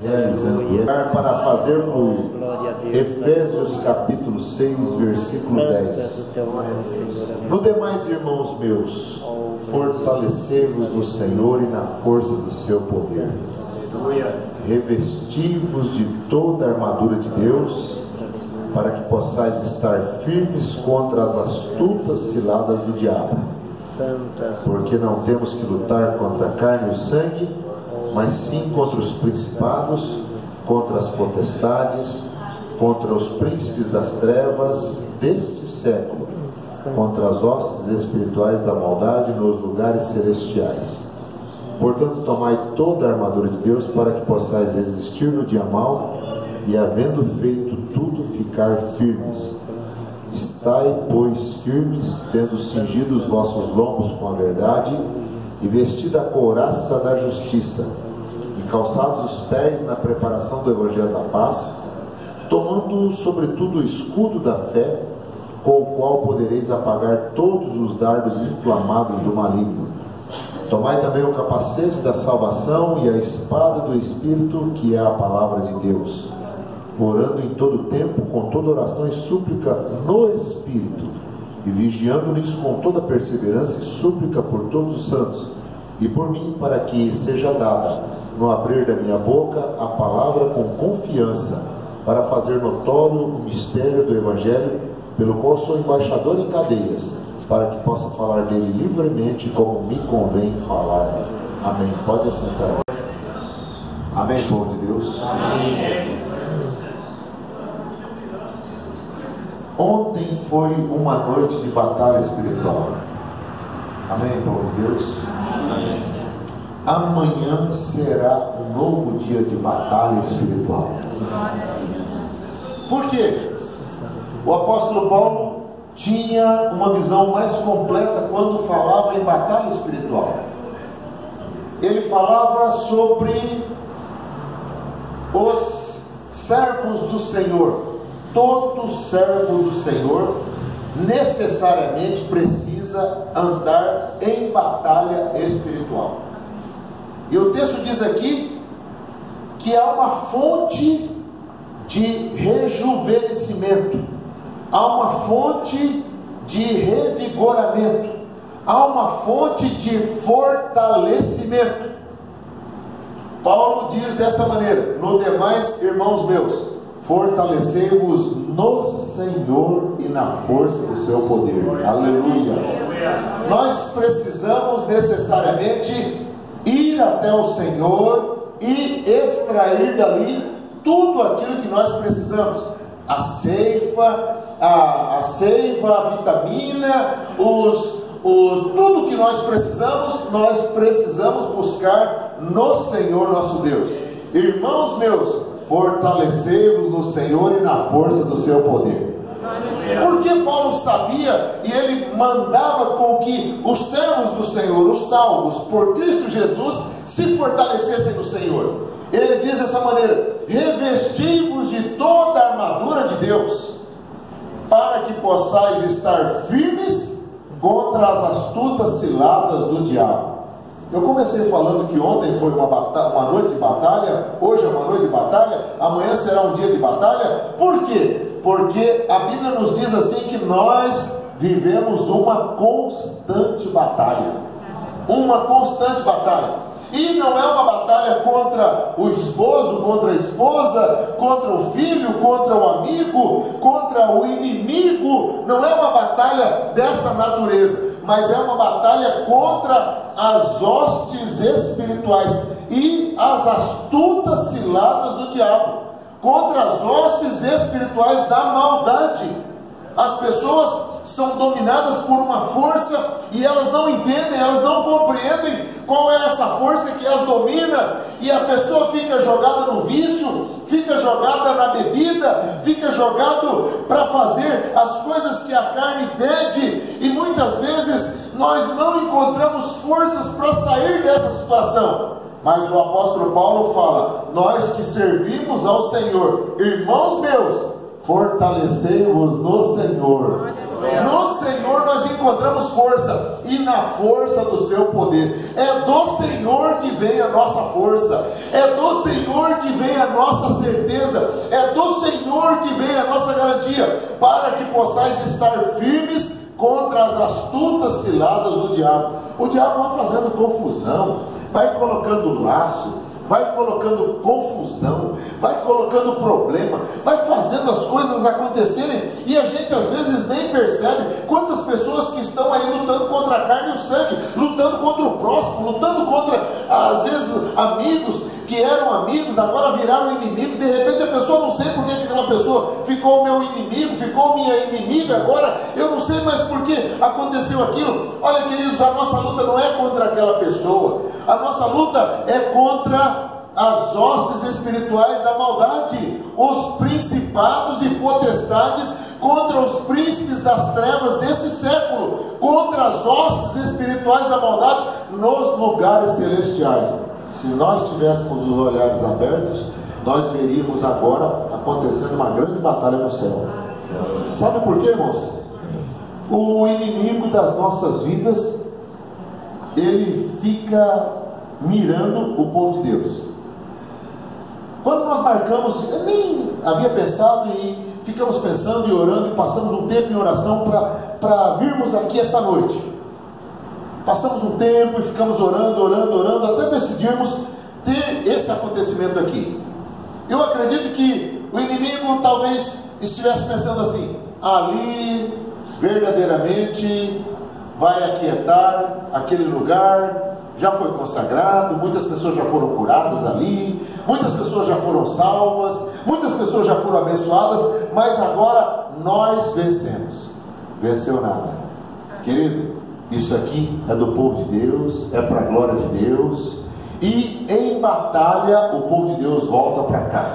Para fazer fluir. Efésios capítulo 6, versículo 10. No demais, irmãos meus, fortalecei-vos no Senhor e na força do seu poder. Revesti-vos de toda a armadura de Deus, para que possais estar firmes contra as astutas ciladas do diabo. Porque não temos que lutar contra a carne e o sangue, mas sim contra os principados, contra as potestades, contra os príncipes das trevas deste século, contra as hostes espirituais da maldade nos lugares celestiais. Portanto, tomai toda a armadura de Deus, para que possais resistir no dia mau, e havendo feito tudo, ficar firmes. Estai, pois, firmes, tendo cingido os vossos lombos com a verdade, e vestida a couraça da justiça, e calçados os pés na preparação do evangelho da paz, tomando sobretudo o escudo da fé, com o qual podereis apagar todos os dardos inflamados do maligno. Tomai também o capacete da salvação e a espada do Espírito, que é a palavra de Deus, orando em todo tempo, com toda oração e súplica no Espírito, e vigiando nisso com toda perseverança e súplica por todos os santos, e por mim, para que seja dada, no abrir da minha boca, a palavra com confiança, para fazer notório o mistério do Evangelho, pelo qual sou embaixador em cadeias, para que possa falar dele livremente, como me convém falar. Amém. Pode assentar. Amém, povo de Deus. Amém. Ontem foi uma noite de batalha espiritual. Amém, povo de Deus? Amém. Amanhã será um novo dia de batalha espiritual. Por quê? O apóstolo Paulo tinha uma visão mais completa quando falava em batalha espiritual. Ele falava sobre os servos do Senhor. Todo servo do Senhor necessariamente precisa andar em batalha espiritual. E o texto diz aqui que há uma fonte de rejuvenescimento, há uma fonte de revigoramento, há uma fonte de fortalecimento. Paulo diz desta maneira: no demais, irmãos meus, fortalecei-vos no Senhor e na força do seu poder. Aleluia. Nós precisamos necessariamente ir até o Senhor e extrair dali tudo aquilo que nós precisamos: a seiva, a vitamina, tudo que nós precisamos buscar no Senhor nosso Deus. Irmãos meus, fortalecei-vos no Senhor e na força do seu poder. Porque Paulo sabia e ele mandava com que os servos do Senhor, os salvos por Cristo Jesus, se fortalecessem no Senhor. Ele diz dessa maneira: revesti-vos de toda a armadura de Deus, para que possais estar firmes contra as astutas ciladas do diabo. Eu comecei falando que ontem foi uma noite de batalha, hoje é uma noite de batalha, amanhã será um dia de batalha. Por quê? Porque a Bíblia nos diz assim que nós vivemos uma constante batalha. Uma constante batalha. E não é uma batalha contra o esposo, contra a esposa, contra o filho, contra o amigo, contra o inimigo. Não é uma batalha dessa natureza, mas é uma batalha contra as hostes espirituais e as astutas ciladas do diabo, contra as hostes espirituais da maldade. As pessoas são dominadas por uma força e elas não entendem, elas não compreendem qual é essa força que as domina, e a pessoa fica jogada no vício, fica jogada na bebida, fica jogado para fazer as coisas que a carne pede, e muitas vezes nós não encontramos forças para sair dessa situação. Mas o apóstolo Paulo fala: nós que servimos ao Senhor, irmãos meus, fortalecei-vos no Senhor No Senhor nós encontramos força, e na força do seu poder. É do Senhor que vem a nossa força, é do Senhor que vem a nossa certeza, é do Senhor que vem a nossa garantia, para que possais estar firmes contra as astutas ciladas do diabo. O diabo vai fazendo confusão, vai colocando laço, vai colocando confusão, vai colocando problema, vai fazendo as coisas acontecerem, e a gente às vezes nem percebe quantas pessoas que estão aí lutando contra a carne e o sangue, lutando contra o próximo, lutando contra, às vezes, amigos que eram amigos, agora viraram inimigos. De repente a pessoa, não sei por que aquela pessoa ficou meu inimigo, ficou minha inimiga agora, eu não sei mais por que aconteceu aquilo. Olha, queridos, a nossa luta não é contra aquela pessoa, a nossa luta é contra as hostes espirituais da maldade, os principados e potestades, contra os príncipes das trevas desse século, contra as hostes espirituais da maldade nos lugares celestiais. Se nós tivéssemos os olhares abertos, nós veríamos agora acontecendo uma grande batalha no céu. Sabe por quê, irmãos? O inimigo das nossas vidas, ele fica mirando o povo de Deus. Quando nós marcamos, eu nem havia pensado, e ficamos pensando e orando, e passamos um tempo em oração para virmos aqui essa noite. Passamos um tempo e ficamos orando, até decidirmos ter esse acontecimento aqui. Eu acredito que o inimigo talvez estivesse pensando assim: ali verdadeiramente vai aquietar aquele lugar, já foi consagrado, muitas pessoas já foram curadas ali, muitas pessoas já foram salvas, muitas pessoas já foram abençoadas, mas agora nós vencemos. Venceu nada, querido. Isso aqui é do povo de Deus, é para a glória de Deus, e em batalha o povo de Deus volta para cá.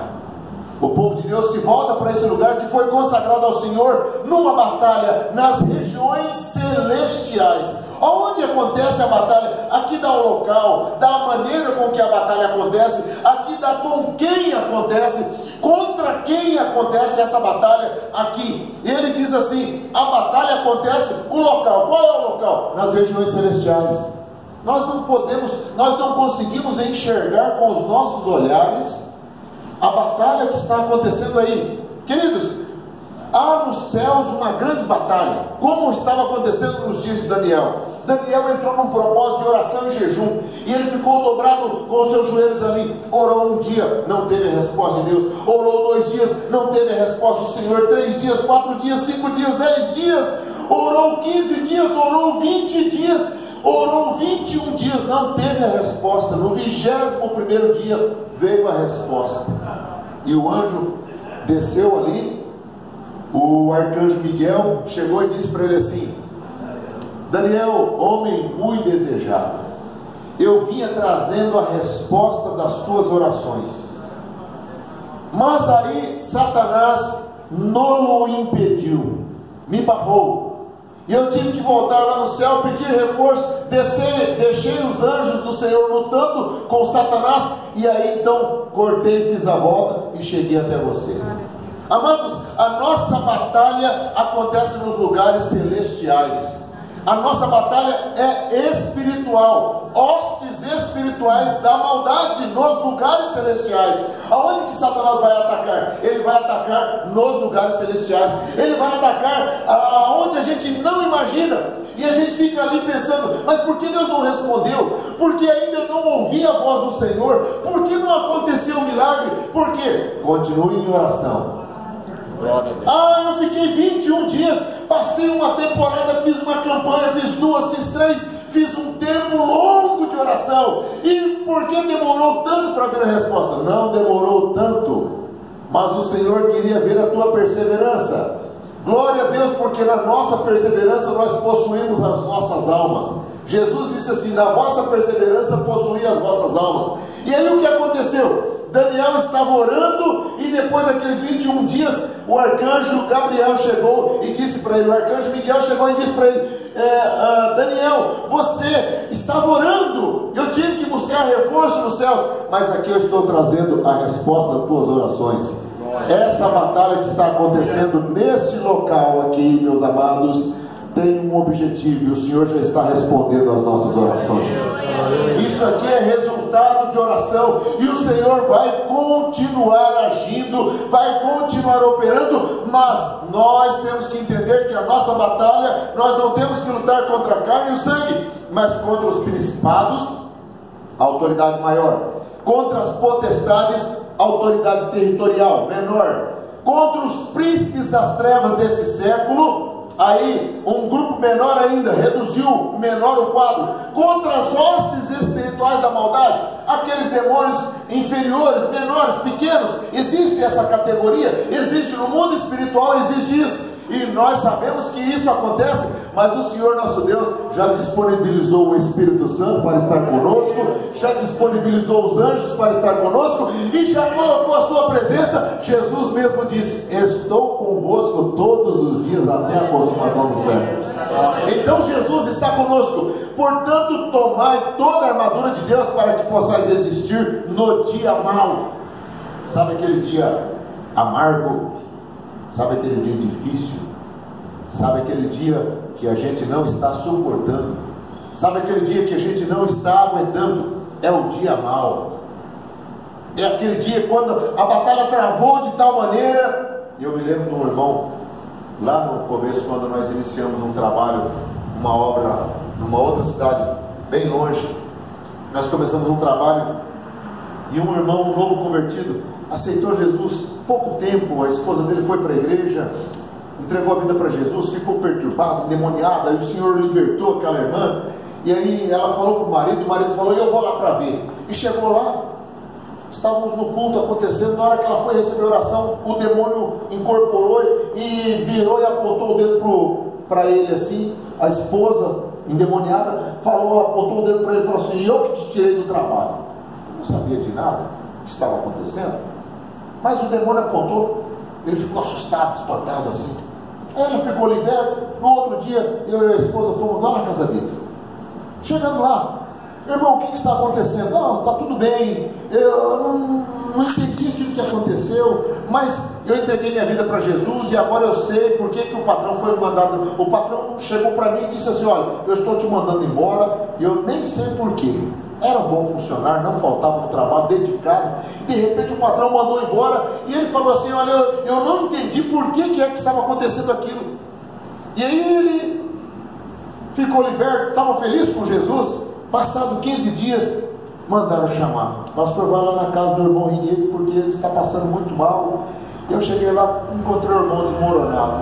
O povo de Deus se volta para esse lugar que foi consagrado ao Senhor numa batalha nas regiões celestiais. Onde acontece a batalha? Aqui dá o local, dá a maneira com que a batalha acontece, aqui dá com quem acontece, contra quem acontece essa batalha aqui. Ele diz assim: a batalha acontece, o local, qual é o local? Nas regiões celestiais. Nós não conseguimos enxergar com os nossos olhares a batalha que está acontecendo aí. Queridos, há nos céus uma grande batalha, como estava acontecendo nos dias de Daniel. Daniel entrou num propósito de oração e jejum, e ele ficou dobrado com os seus joelhos ali. Orou um dia, não teve a resposta de Deus. Orou 2 dias, não teve a resposta do Senhor. 3 dias, 4 dias, 5 dias, 10 dias. Orou 15 dias, orou 20 dias, orou 21 dias, não teve a resposta. No 21º dia veio a resposta, e o anjo desceu ali. O arcanjo Miguel chegou e disse para ele assim: Daniel, homem muito desejado, eu vinha trazendo a resposta das tuas orações, mas aí Satanás não o impediu, me barrou, e eu tive que voltar lá no céu, pedir reforço, deixei os anjos do Senhor lutando com Satanás, e aí então cortei, fiz a volta e cheguei até você. Amados, a nossa batalha acontece nos lugares celestiais. A nossa batalha é espiritual, hostes espirituais da maldade nos lugares celestiais. Aonde que Satanás vai atacar? Ele vai atacar nos lugares celestiais. Ele vai atacar aonde a gente não imagina. E a gente fica ali pensando: mas por que Deus não respondeu? Por que ainda não ouvi a voz do Senhor? Por que não aconteceu o milagre? Por quê? Continue em oração. Eu fiquei 21 dias, passei uma temporada, fiz uma campanha, fiz 2, fiz 3, fiz um tempo longo de oração. E por que demorou tanto para ver a resposta? Não demorou tanto, mas o Senhor queria ver a tua perseverança. Glória a Deus, porque na nossa perseverança nós possuímos as nossas almas. Jesus disse assim: na vossa perseverança possuí as vossas almas. E aí o que aconteceu? Daniel estava orando, e depois daqueles 21 dias, o arcanjo Gabriel chegou e disse para ele, o arcanjo Miguel chegou e disse para ele: Daniel, você estava orando, eu tive que buscar reforço nos céus, mas aqui eu estou trazendo a resposta das tuas orações. Essa batalha que está acontecendo neste local aqui, meus amados, tem um objetivo, e o Senhor já está respondendo às nossas orações. Isso aqui é resultado de oração, e o Senhor vai continuar agindo, vai continuar operando, mas nós temos que entender que a nossa batalha, nós não temos que lutar contra a carne e o sangue, mas contra os principados, a autoridade maior, contra as potestades, a autoridade territorial menor, contra os príncipes das trevas desse século. Aí um grupo menor ainda, reduziu menor o quadro, contra as hostes espirituais da maldade, aqueles demônios inferiores, menores, pequenos. Existe essa categoria, existe no mundo espiritual, existe isso, e nós sabemos que isso acontece, mas o Senhor nosso Deus já disponibilizou o Espírito Santo para estar conosco, já disponibilizou os anjos para estar conosco, e já colocou a sua presença. Jesus mesmo disse: estou convosco todos os dias até a consumação dos séculos. Então Jesus está conosco. Portanto, tomai toda a armadura de Deus para que possais resistir no dia mau. Sabe aquele dia amargo? Sabe aquele dia difícil? Sabe aquele dia que a gente não está suportando? Sabe aquele dia que a gente não está aguentando? É o dia mau. É aquele dia quando a batalha travou de tal maneira. Eu me lembro de um irmão, lá no começo, quando nós iniciamos um trabalho, uma obra, numa outra cidade, bem longe. Nós começamos um trabalho, e um irmão, um novo convertido, aceitou Jesus. Pouco tempo, a esposa dele foi para a igreja, entregou a vida para Jesus, ficou perturbada, endemoniada, e o Senhor libertou aquela irmã. E aí ela falou para o marido falou: eu vou lá para ver. E chegou lá, estávamos no culto acontecendo. Na hora que ela foi receber a oração, o demônio incorporou e virou e apontou o dedo para ele assim. A esposa endemoniada apontou o dedo para ele e falou assim: eu que te tirei do trabalho. Eu não sabia de nada que estava acontecendo, mas o demônio apontou. Ele ficou assustado, espantado assim. Aí ele ficou liberto. No outro dia, eu e a esposa fomos lá na casa dele. Chegando lá: irmão, o que está acontecendo? Não, está tudo bem, eu não entendi aquilo que aconteceu, mas eu entreguei minha vida para Jesus, e agora eu sei por que o patrão foi mandado. O patrão chegou para mim e disse assim: olha, eu estou te mandando embora, e eu nem sei por quê. Era um bom funcionário, não faltava no trabalho, dedicado. De repente o patrão mandou embora, e ele falou assim: olha, eu não entendi por que é que estava acontecendo aquilo. E aí ele ficou liberto, estava feliz com Jesus. Passado 15 dias, mandaram chamar: pastor, vai lá na casa do irmão Rinheiro, porque ele está passando muito mal. Eu cheguei lá, encontrei o irmão desmoronado.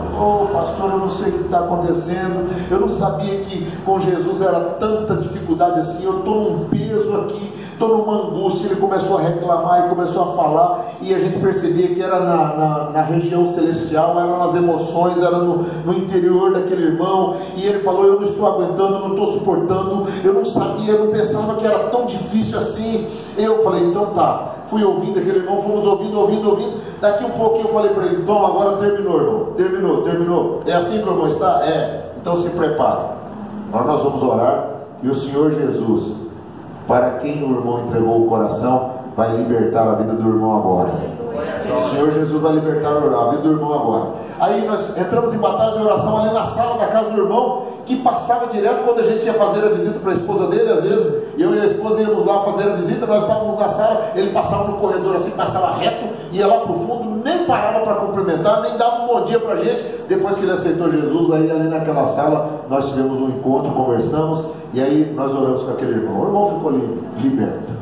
Pastor, eu não sei o que está acontecendo, eu não sabia que com Jesus era tanta dificuldade assim, eu estou num peso aqui, estou numa angústia. Ele começou a reclamar e começou a falar, e a gente percebia que era na região celestial, era nas emoções, era no interior daquele irmão. E ele falou: eu não estou aguentando, não estou suportando, eu não sabia, eu não pensava que era tão difícil assim. Eu falei: então tá. Fui ouvindo aquele irmão, fomos ouvindo. Daqui um pouquinho eu falei para ele: bom, agora terminou, irmão, terminou. É assim que o irmão está? É. Então se prepare. Agora nós vamos orar, e o Senhor Jesus, para quem o irmão entregou o coração, vai libertar a vida do irmão agora. O Senhor Jesus vai libertar a vida do irmão agora. Aí nós entramos em batalha de oração ali na sala da casa do irmão, que passava direto quando a gente ia fazer a visita para a esposa dele. Às vezes eu e a esposa íamos lá fazer a visita, nós estávamos na sala, ele passava no corredor assim, passava reto, ia lá para o fundo, nem parava para cumprimentar, nem dava um bom dia para a gente. Depois que ele aceitou Jesus, aí ali naquela sala nós tivemos um encontro, conversamos, e aí nós oramos com aquele irmão. O irmão ficou liberto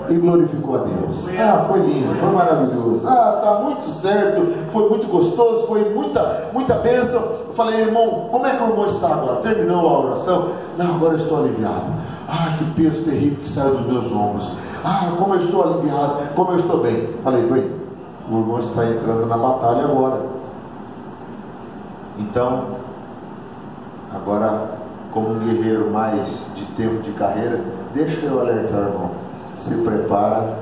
e glorificou a Deus. Foi lindo, foi maravilhoso. Tá muito certo, foi muito gostoso, foi muita bênção. Eu falei: irmão, como é que o irmão está agora? Terminou a oração? Não, agora eu estou aliviado. Que peso terrível que saiu dos meus ombros. Como eu estou aliviado, como eu estou bem. Falei: bem, o irmão está entrando na batalha agora. Então, agora, como um guerreiro mais de tempo de carreira, deixa eu alertar, irmão. Se prepara,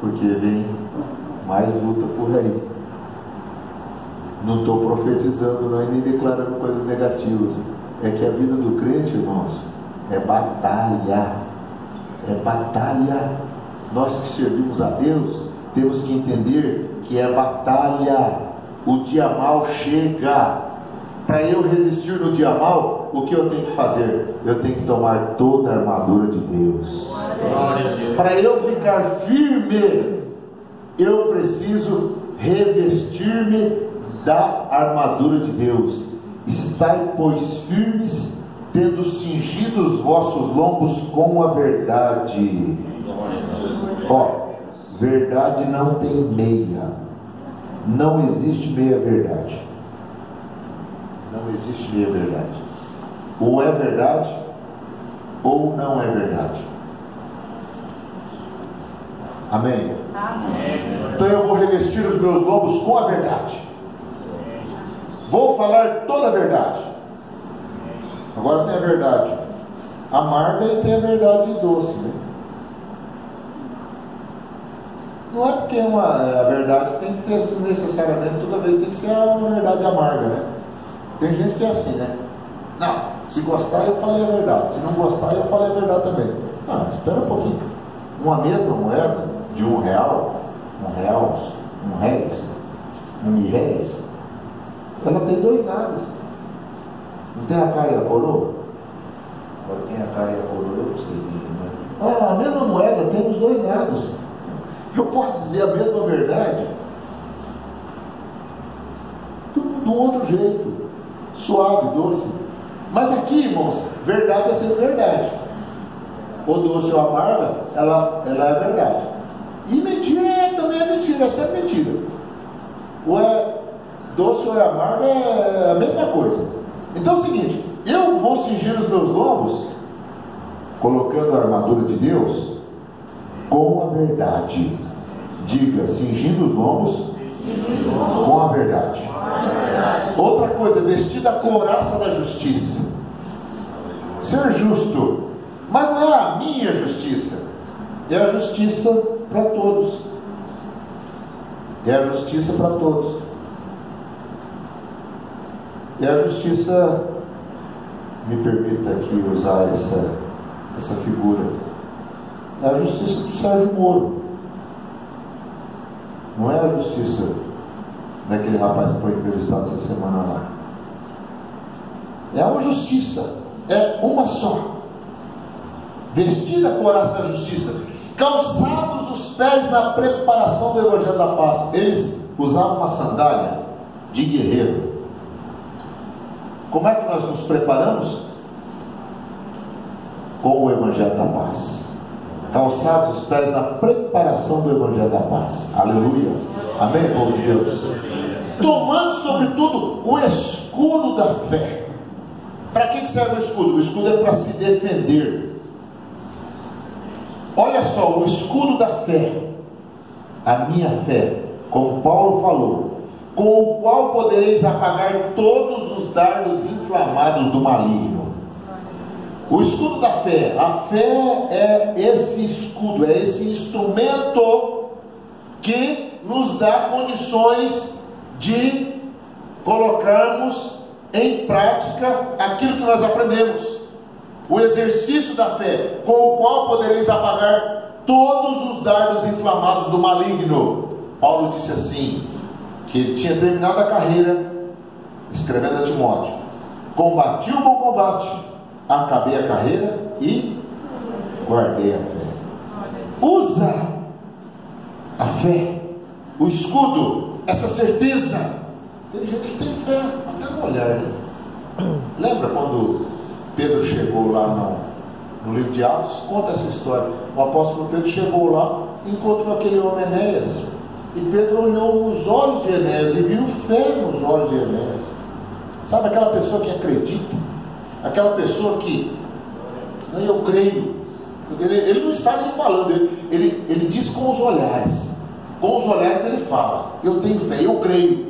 porque vem mais luta por aí. Não estou profetizando, não, e nem declarando coisas negativas. É que a vida do crente, irmãos, é batalha. É batalha. Nós que servimos a Deus, temos que entender que é batalha. O dia mal chega. Para eu resistir no dia mal, o que eu tenho que fazer? Eu tenho que tomar toda a armadura de Deus. Para eu ficar firme, eu preciso revestir-me da armadura de Deus. Estai, pois, firmes, tendo cingido os vossos lombos com a verdade. Ó, verdade não tem meia. Não existe meia verdade. Não existe meia verdade. Ou é verdade, ou não é verdade. Amém? Amém. Então eu vou revestir os meus lombos com a verdade. Vou falar toda a verdade. Agora tem a verdade amarga e tem a verdade doce, né? Não é porque a verdade tem que ter necessariamente, toda vez tem que ser uma verdade amarga, né? Tem gente que é assim, né? Não, se gostar eu falei a verdade, se não gostar eu falei a verdade também. Não, espera um pouquinho. Uma mesma moeda de R$1, R$1, ela tem dois lados. Não tem a cara e a coroa? Agora tem a cara e a coroa, eu não sei, né? A mesma moeda tem os dois lados. Eu posso dizer a mesma verdade do outro jeito, suave, doce. Mas aqui, irmãos, verdade é sempre verdade. Ou doce ou amarga, ela é verdade. E mentira também é mentira, é sempre mentira. Ou é doce ou é amarga, é a mesma coisa. Então é o seguinte, eu vou cingir os meus lombos, colocando a armadura de Deus, com a verdade. Diga, cingindo os lombos com a verdade. Outra coisa, vestir da couraça da justiça. Ser justo, mas não é a minha justiça, é a justiça para todos. É a justiça para todos. É a justiça, me permita aqui usar essa figura, é a justiça do Sérgio Moro. Não é a justiça daquele rapaz que foi entrevistado essa semana lá. É uma justiça, é uma só. Vestida a couraça da justiça, calçados os pés na preparação do Evangelho da Paz. Eles usavam uma sandália de guerreiro. Como é que nós nos preparamos? Com o Evangelho da Paz. Calçados os pés na preparação do Evangelho da Paz. Aleluia. Amém, povo de Deus? Tomando sobretudo o escudo da fé. Para que serve o escudo? O escudo é para se defender. Olha só, o escudo da fé, a minha fé, como Paulo falou, com o qual podereis apagar todos os dardos inflamados do maligno. O escudo da fé, a fé é esse escudo, é esse instrumento que nos dá condições de colocarmos em prática aquilo que nós aprendemos. O exercício da fé, com o qual podereis apagar todos os dardos inflamados do maligno. Paulo disse assim, que ele tinha terminado a carreira, escrevendo a Timóteo: combati o bom combate, acabei a carreira e guardei a fé. Usa a fé, o escudo, essa certeza. Tem gente que tem fé até no olhar, né? Lembra quando Pedro chegou lá no livro de Atos? Conta essa história. O apóstolo Pedro chegou lá, encontrou aquele homem Enéas, e Pedro olhou nos olhos de Enéas e viu fé nos olhos de Enéas. Sabe aquela pessoa que acredita? Aquela pessoa que eu creio. Ele não está nem falando, ele diz com os olhares. Com os olhares ele fala: eu tenho fé, eu creio.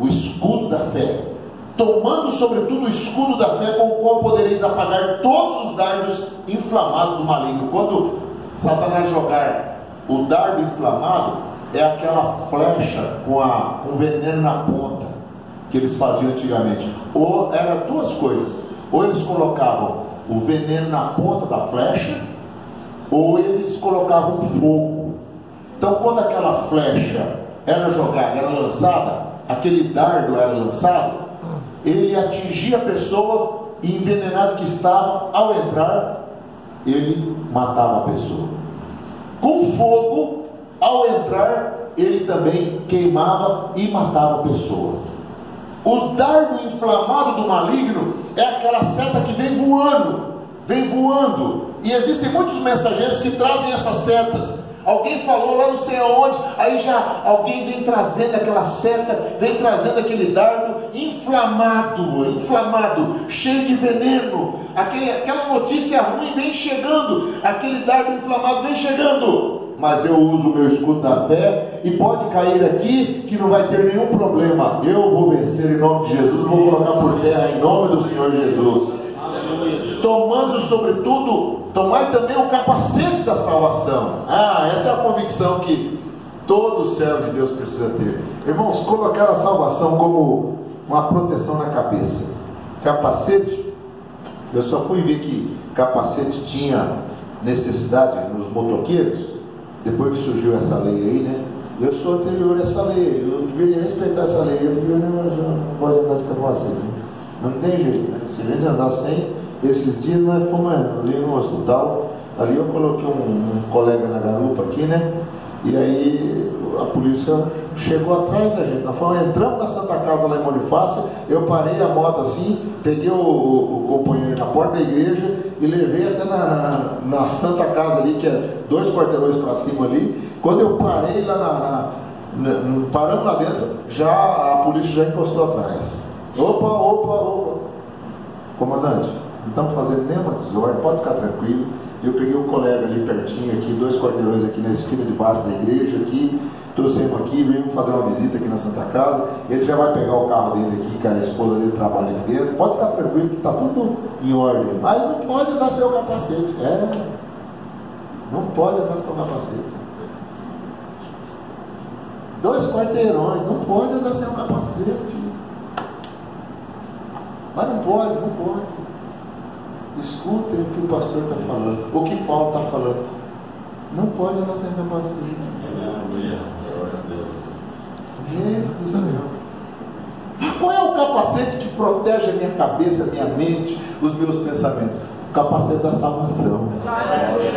O escudo da fé, tomando sobretudo o escudo da fé, com o qual podereis apagar todos os dardos inflamados do maligno. Quando Satanás jogar o dardo inflamado, é aquela flecha com veneno na ponta que eles faziam antigamente. Ou eram duas coisas: ou eles colocavam o veneno na ponta da flecha, ou eles colocavam fogo. Então, quando aquela flecha era jogada, era lançada, aquele dardo era lançado, ele atingia a pessoa e, envenenado que estava, ao entrar, ele matava a pessoa. Com fogo, ao entrar, ele também queimava e matava a pessoa. O dardo inflamado do maligno é aquela seta que vem voando, e existem muitos mensageiros que trazem essas setas. Alguém falou lá não sei aonde, aí já alguém vem trazendo aquela seta, vem trazendo aquele dardo inflamado, cheio de veneno. Aquela notícia ruim vem chegando, aquele dardo inflamado vem chegando. Mas eu uso o meu escudo da fé e pode cair aqui que não vai ter nenhum problema. Eu vou vencer em nome de Jesus, vou colocar por terra em nome do Senhor Jesus. Tomando sobretudo, tomai também o capacete da salvação. Essa é a convicção que todo servo de Deus precisa ter. Irmãos, colocar a salvação como uma proteção na cabeça. Capacete, eu só fui ver que capacete tinha necessidade nos motoqueiros depois que surgiu essa lei aí, né? Eu sou anterior a essa lei, eu deveria respeitar essa lei, porque eu não gosto de andar de capacete. Não tem jeito, né? Se a gente andar sem, esses dias nós fomos ali no hospital, ali eu coloquei um colega na garupa aqui, né? E aí a polícia chegou atrás da gente. Nós entramos na Santa Casa lá em Bonifácio, eu parei a moto assim, peguei o companheiro na porta da igreja e levei até na Santa Casa ali, que é 2 quarteirões para cima ali. Quando eu parei lá paramos lá dentro, já a polícia já encostou atrás. Opa, comandante, não estamos fazendo nenhuma desordem, pode ficar tranquilo. Eu peguei um colega ali pertinho aqui, 2 quarteirões aqui na esquina de baixo da igreja aqui, trouxemos aqui, viemos fazer uma visita aqui na Santa Casa. Ele já vai pegar o carro dele aqui, que a esposa dele trabalha aqui dentro. Pode ficar tranquilo que está tudo em ordem, mas não pode andar sem o capacete. Não pode andar sem o capacete. 2 quarteirões, não pode andar sem o capacete. Mas não pode. Escutem o que o pastor está falando, o que Paulo está falando. Não pode andar sem capacete. Gente do céu. Qual é o capacete que protege a minha cabeça, a minha mente, os meus pensamentos? O capacete da salvação.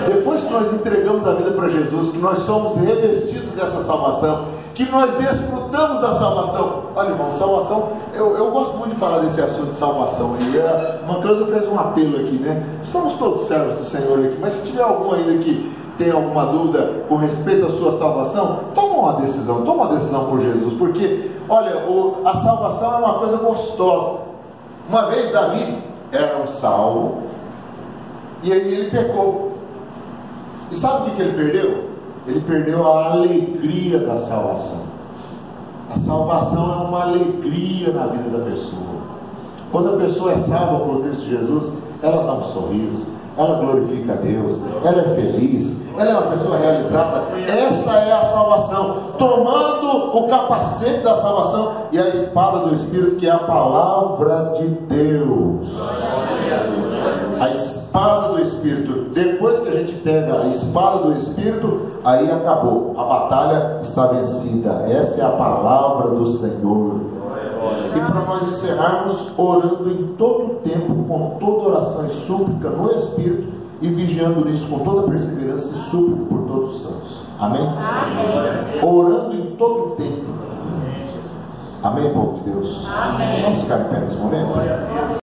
Depois que nós entregamos a vida para Jesus, que nós somos revestidos dessa salvação, que nós desfrutamos da salvação. Olha, irmão, salvação, eu gosto muito de falar desse assunto de salvação. E a Mancroso fez um apelo aqui, né? Somos todos servos do Senhor aqui, mas se tiver algum ainda que tem alguma dúvida com respeito à sua salvação, toma uma decisão por Jesus, porque, olha, a salvação é uma coisa gostosa. Uma vez Davi era um salvo, e aí ele pecou. E sabe o que ele perdeu? Ele perdeu a alegria da salvação. A salvação é uma alegria na vida da pessoa. Quando a pessoa é salva por Cristo Jesus, ela dá um sorriso, ela glorifica a Deus, ela é feliz, ela é uma pessoa realizada. Essa é a salvação, tomando o capacete da salvação e a espada do Espírito, que é a palavra de Deus. A espada do Espírito. Depois que a gente pega a espada do Espírito, aí acabou, a batalha está vencida. Essa é a palavra do Senhor. E para nós encerrarmos, orando em todo o tempo, com toda oração e súplica no Espírito, e vigiando nisso com toda perseverança e súplica por todos os santos. Amém? Orando em todo o tempo. Amém, povo de Deus? Amém. Vamos ficar em pé nesse momento?